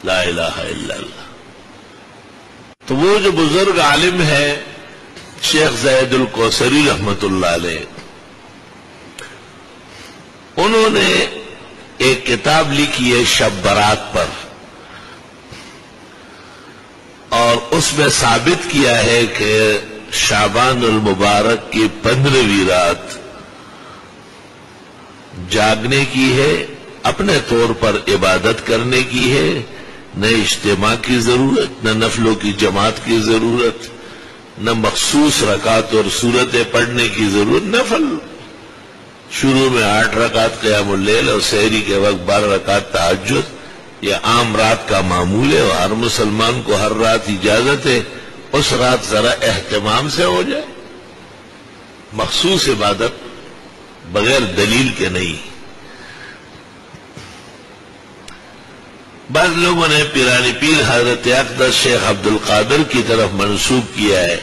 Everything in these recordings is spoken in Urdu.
لا الہ الا اللہ. تو وہ جو بزرگ عالم ہے شیخ زید الکوثری رحمت اللہ علیہ، انہوں نے ایک کتاب لکھی ہے شب برات پر، اور اس میں ثابت کیا ہے کہ شعبان المبارک کی 15ویں رات جاگنے کی ہے، اپنے طور پر عبادت کرنے کی ہے، نہ اجتماع کی ضرورت، نہ نفلوں کی جماعت کی ضرورت، نہ مخصوص رکعت اور سورتیں پڑھنے کی ضرورت. نفل شروع میں 8 رکعت قیام اللیل اور سحری کے وقت 12 رکعت تہجد، یہ عام رات کا معمول ہے، اور ہر مسلمان کو ہر رات اجازت ہے اس رات ذرا اہتمام سے ہو جائے. مخصوص عبادت بغیر دلیل کے نہیں. بعض لوگوں نے پیرانی پیر حضرت اقدس شیخ عبد القادر کی طرف منسوب کیا ہے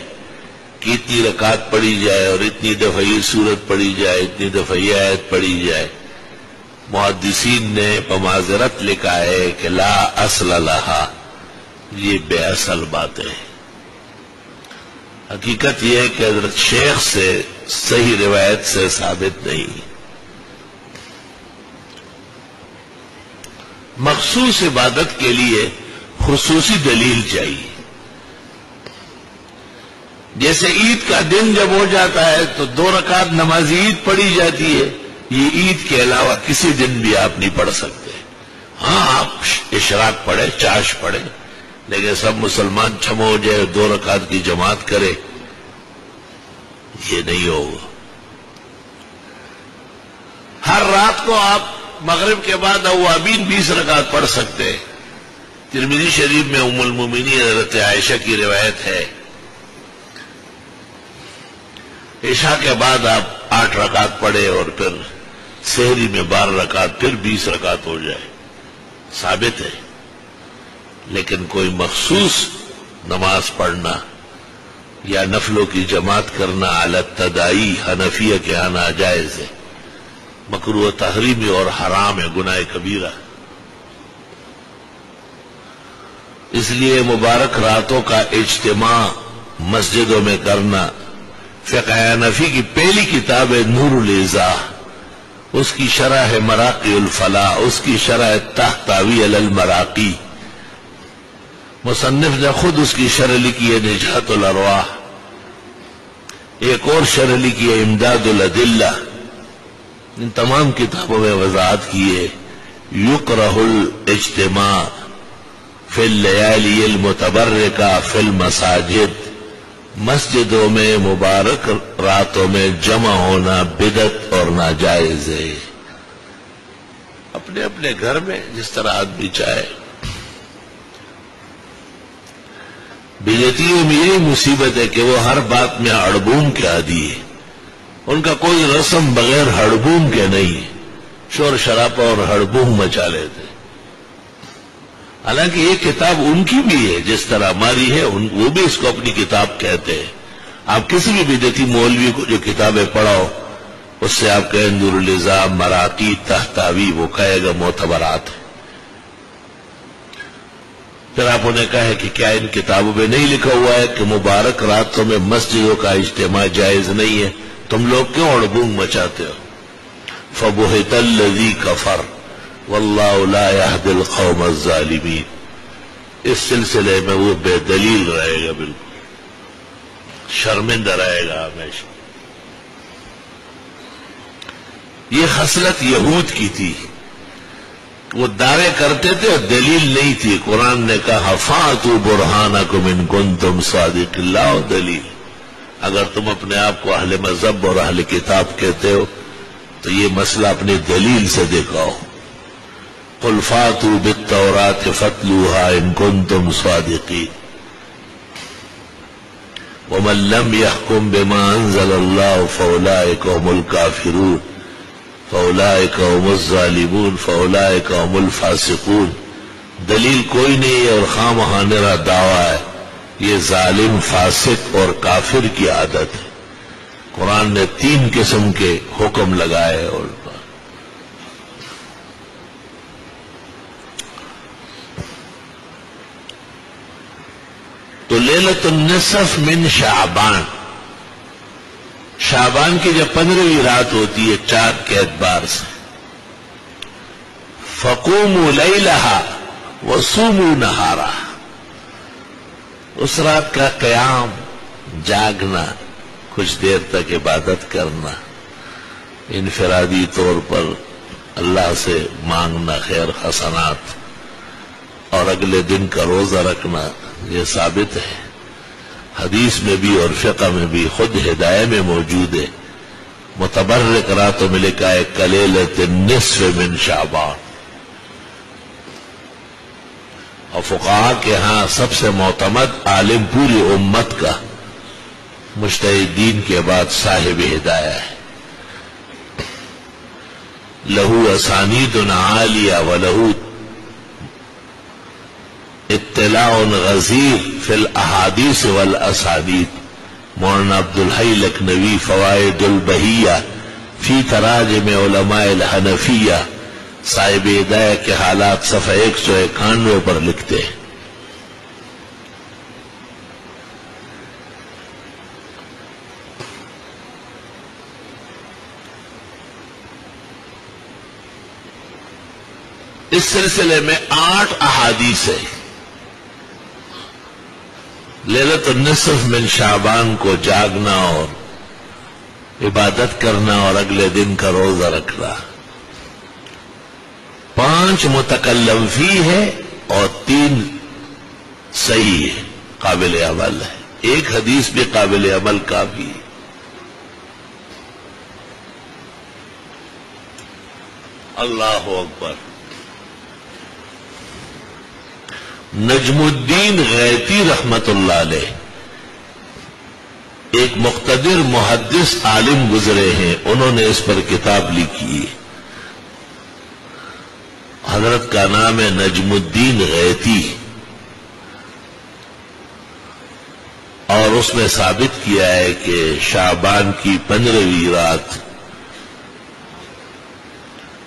کہ اتنی رکعت پڑھی جائے اور اتنی دفعہ یہ سورت پڑھی جائے، اتنی دفعہ یہ آیت پڑھی جائے. محدثین نے بمعذرت لکھا ہے کہ لا اصل لہا، یہ بے اصل باتیں ہیں. حقیقت یہ ہے کہ حضرت شیخ سے صحیح روایت سے ثابت نہیں. مخصوص عبادت کے لیے خصوصی دلیل چاہیے. جیسے عید کا دن جب ہو جاتا ہے تو 2 رکعت نماز عید پڑھی جاتی ہے، یہ عید کے علاوہ کسی دن بھی آپ نہیں پڑھ سکتے. ہاں آپ اشراق پڑھیں، چاش پڑھیں، لیکن سب مسلمان چھمو ہو جائے 2 رکعت کی جماعت کرے، یہ نہیں ہوگا. ہر رات کو آپ مغرب کے بعد اوابین 20 رکعت پڑھ سکتے ہیں. ترمذی شریف میں ام المومنین حضرت عائشہ کی روایت ہے، عشاء کے بعد آپ 8 رکعت پڑھے اور پھر سحری میں 12 رکعت، پھر 20 رکعت ہو جائے. ثابت ہے. لیکن کوئی مخصوص نماز پڑھنا یا نفلوں کی جماعت کرنا علی التدائی حنفیہ کے ہاں ناجائز ہے، مکروہ تحریمی اور حرام ہے، گناہ کبیرہ. اس لیے مبارک راتوں کا اجتماع مسجدوں میں کرنا، فقہ حنفی کی پہلی کتاب ہے نور الاضاء، اس کی شرح ہے مراقی الفلاح، اس کی شرح تحتوی علی المراقی. مصنف نے خود اس کی شرح لکھی ہے نجات الارواح. ایک اور شرح لکھی ہے امداد الادلہ. ان تمام کتابوں میں وضاحت کی ہے یکرہ الاجتماع فی اللیالی المتبرکہ فی المساجد، مسجدوں میں مبارک راتوں میں جمع ہونا بدعت اور ناجائز ہے. اپنے اپنے گھر میں جس طرح آدمی چاہے. بدعتیوں میں یہی مصیبت ہے کہ وہ ہر بات میں ہڑبوم کے عادی ہے. ان کا کوئی رسم بغیر ہڑبوم کے نہیں، شور شرابہ اور ہڑبوم مچا لیتے. حالانکہ یہ کتاب ان کی بھی ہے جس طرح ہماری ہے، وہ بھی اس کو اپنی کتاب کہتے ہیں. آپ کسی بھی بدعتی مولوی کو جو کتابیں پڑھاؤ اس سے آپ کہیں نور الاضاء، مراقی، تحتوی، وہ کہے گا معتبرات ہے. پھر آپ انہیں کہے کہ کیا ان کتابوں میں نہیں لکھا ہوا ہے کہ مبارک راتوں میں مسجدوں کا اجتماع جائز نہیں ہے؟ تم لوگ کیوں ہڑبوم مچاتے ہو؟ فبہت الذی کفر واللہ لا یہدی القوم الظالمین. اس سلسلے میں وہ بے دلیل رہے گا، بالکل شرمندہ رہے گا ہمیشہ. یہ خصلت یہود کی تھی، وہ دعوے کرتے تھے اور دلیل نہیں تھی. قرآن نے کہا فاتوا برہانکم ان کنتم صادقین، لاؤ دلیل. اگر تم اپنے آپ کو اہل مذہب اور اہل کتاب کہتے ہو تو یہ مسئلہ اپنی دلیل سے دکھاؤ. قل فاتوا بالتوراۃ فاتلوها ان کنتم صادقین ومن لم يحكم بما انزل الله فاولئک هم الکافرون فاولئک هم الظالمون فاولئک هم الفاسقون. دلیل کوئی نہیں ہے اور خواہ مخواہ نرا دعویٰ ہے. یہ ظالم، فاسق اور کافر کی عادت ہے. قرآن نے 3 قسم کے حکم لگائے. اور تو لیلۃ النصف من شعبان، شعبان کی جب 15ویں رات ہوتی ہے چاند کے اعتبار سے، فقوموا لیلہا وصوموا نہارا، اس رات کا قیام، جاگنا، کچھ دیر تک عبادت کرنا، انفرادی طور پر اللہ سے مانگنا خیر حسنات، اور اگلے دن کا روزہ رکھنا، یہ ثابت ہے حدیث میں بھی اور فقہ میں بھی، خود ہدایہ میں موجود ہے۔ متبرک راتوں میں لکھا ہے کلیلۃ النصف من شعبان، اور فقہاء کے ہاں سب سے معتمد عالم پوری امت کا، مجتہدین کے بعد صاحب ہدایہ ہے، لہو اسانید عالیہ ولہو اطلاع غزیر فی الاحادیث والاسانید۔ مولانا عبدالحی لکھنوی فوائد البہیہ فی تراجم علماء الحنفیہ، صاحب ہدایہ کے حالات صفحہ 191 پر لکھتے ہیں۔ اس سلسلے میں 8 احادیث ہیں۔ لیلۃ النصف من شعبان کو جاگنا اور عبادت کرنا اور اگلے دن کا روزہ رکھنا، 5 متکلم فی ہے اور 3 صحیح ہے، قابل عمل ہے، ایک حدیث بھی قابل عمل کافی ہے۔ اللہ اکبر۔ نجم الدین غیتی رحمت اللہ علیہ ایک مقتدر محدث عالم گزرے ہیں، انہوں نے اس پر کتاب لکھی ہے، حضرت کا نام ہے نجم الدین غیتی، اور اس میں ثابت کیا ہے کہ شعبان کی 15ویں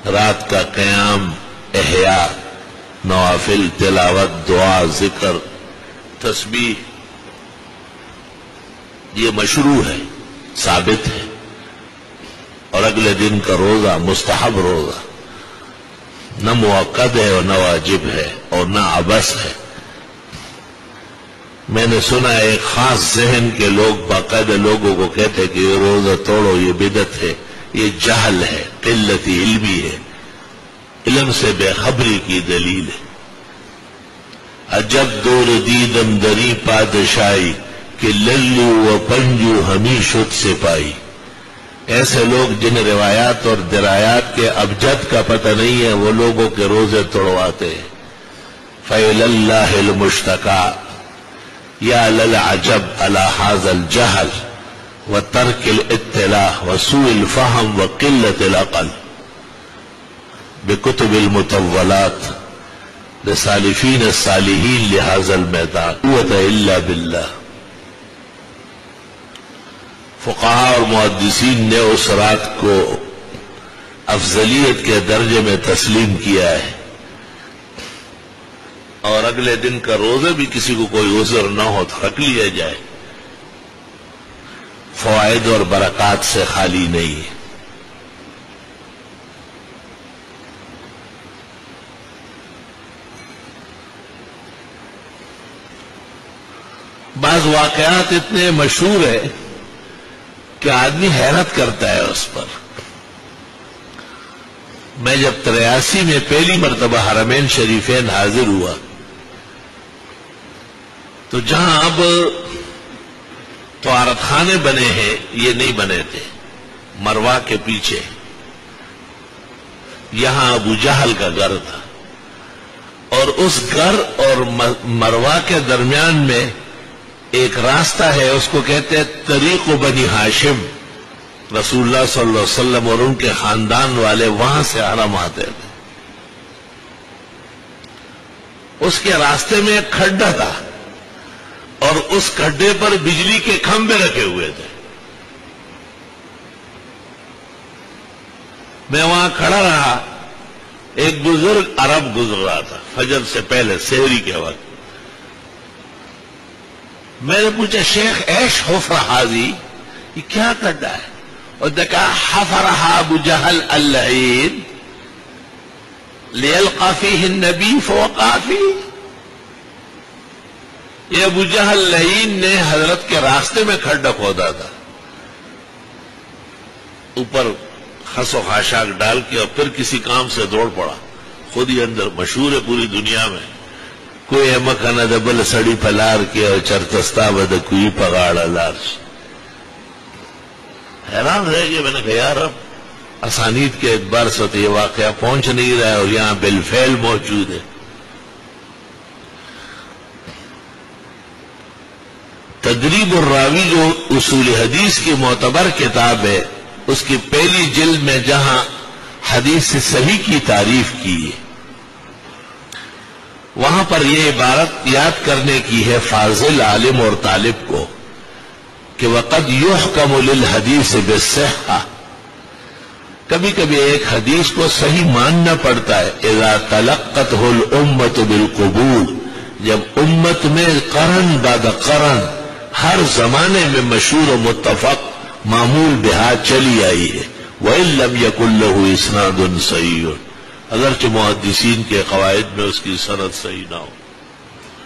رات کا قیام، احیاء، نوافل، تلاوت، دعا، ذکر، تسبیح، یہ مشروع ہے، ثابت ہے، اور اگلے دن کا روزہ مستحب روزہ، نہ مؤکد ہے اور نہ واجب ہے اور نہ عبث ہے۔ میں نے سنا ہے ایک خاص ذہن کے لوگ باقاعدہ لوگوں کو کہتے کہ یہ روزہ توڑو، یہ بدعت ہے، یہ جہل ہے، قلت علمی ہے، علم سے بے خبری کی دلیل ہے۔ عجب دور دیدم دری پادشاہی کہ للو و پنجو ہمیں شد سے پائی، ایسے لوگ جن روایات اور درایات کے ابجد کا پتہ نہیں ہے، وہ لوگوں کے روزے توڑواتے ہیں۔ فَإِلَى اللَّهِ الْمُشْتَكَى یا للعجب علی ھذا الجہل وترک الاطلاع وسوء الفہم وقلت العقل بکتب المطولات لسالفین الصالحین لہذا المیدان قوت الا باللہ۔ فقہاء اور محدثین نے اس رات کو افضلیت کے درجے میں تسلیم کیا ہے، اور اگلے دن کا روزہ بھی کسی کو کوئی عذر نہ ہو تو رکھ لیا جائے، فوائد اور برکات سے خالی نہیں ہے۔ بعض واقعات اتنے مشہور ہیں کہ آدمی حیرت کرتا ہے اس پر۔ میں جب 83 میں پہلی مرتبہ حرمین شریفین حاضر ہوا تو جہاں اب طہارت خانے بنے ہیں یہ نہیں بنے تھے، مروا کے پیچھے یہاں ابو جہل کا گھر تھا، اور اس گھر اور مروا کے درمیان میں ایک راستہ ہے، اس کو کہتے ہیں طریق بنی ہاشم، رسول اللہ صلی اللہ علیہ وسلم اور ان کے خاندان والے وہاں سے حرم آتے تھے۔ اس کے راستے میں ایک کھڈا تھا اور اس کھڈے پر بجلی کے کھمبے رکھے ہوئے تھے۔ میں وہاں کھڑا رہا، ایک بزرگ عرب گزر رہا تھا فجر سے پہلے سحری کے وقت، میں نے پوچھا شیخ ایش حفرہ حاضی یہ کیا کرنا ہے؟ اور نے کہا حفرها ابو جہل اللعین لیلقى فیہ النبی فوقع فیہ. یہ ابو جہل لعین نے حضرت کے راستے میں کھڈا کھودا تھا، اوپر خس و خاشاک ڈال کے، اور پھر کسی کام سے دوڑ پڑا. خود ہی اندر مشہور ہے پوری دنیا میں، کوئی مکھن دبل سڑی پھلار کے اور چرتستا بد کوئی پگاڑا لار. حیران رہ گئے. میں نے کہا یار اب اسانید کے اعتبار سے تو یہ واقعہ پہنچ نہیں رہا ہے اور یہاں بالفعل موجود ہے. تدریب الراوی جو اصول حدیث کی معتبر کتاب ہے، اس کی پہلی جلد میں جہاں حدیث صحیح کی تعریف کی ہے، وہاں پر یہ عبارت یاد کرنے کی ہے فاضل عالم اور طالب کو کہ وقد یحکم للحدیث بالصحہ. کبھی کبھی ایک حدیث کو صحیح ماننا پڑتا ہے. اذا تلقته الامت بالقبول، جب امت میں قرن بعد قرن ہر زمانے میں مشہور و متفق معمول بہا چلی آئی ہے. وَإِن لَمْ يَكُنْ لَهُ إِسْنَادٌ صَحِيحٌ، اگرچہ محدثین کے قواعد میں اس کی سند صحیح نہ ہو.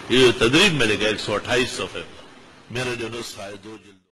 یہ تدریب میں نے کہا 128 صفحے کا، میرا جو نسخہ ہے 2 جلد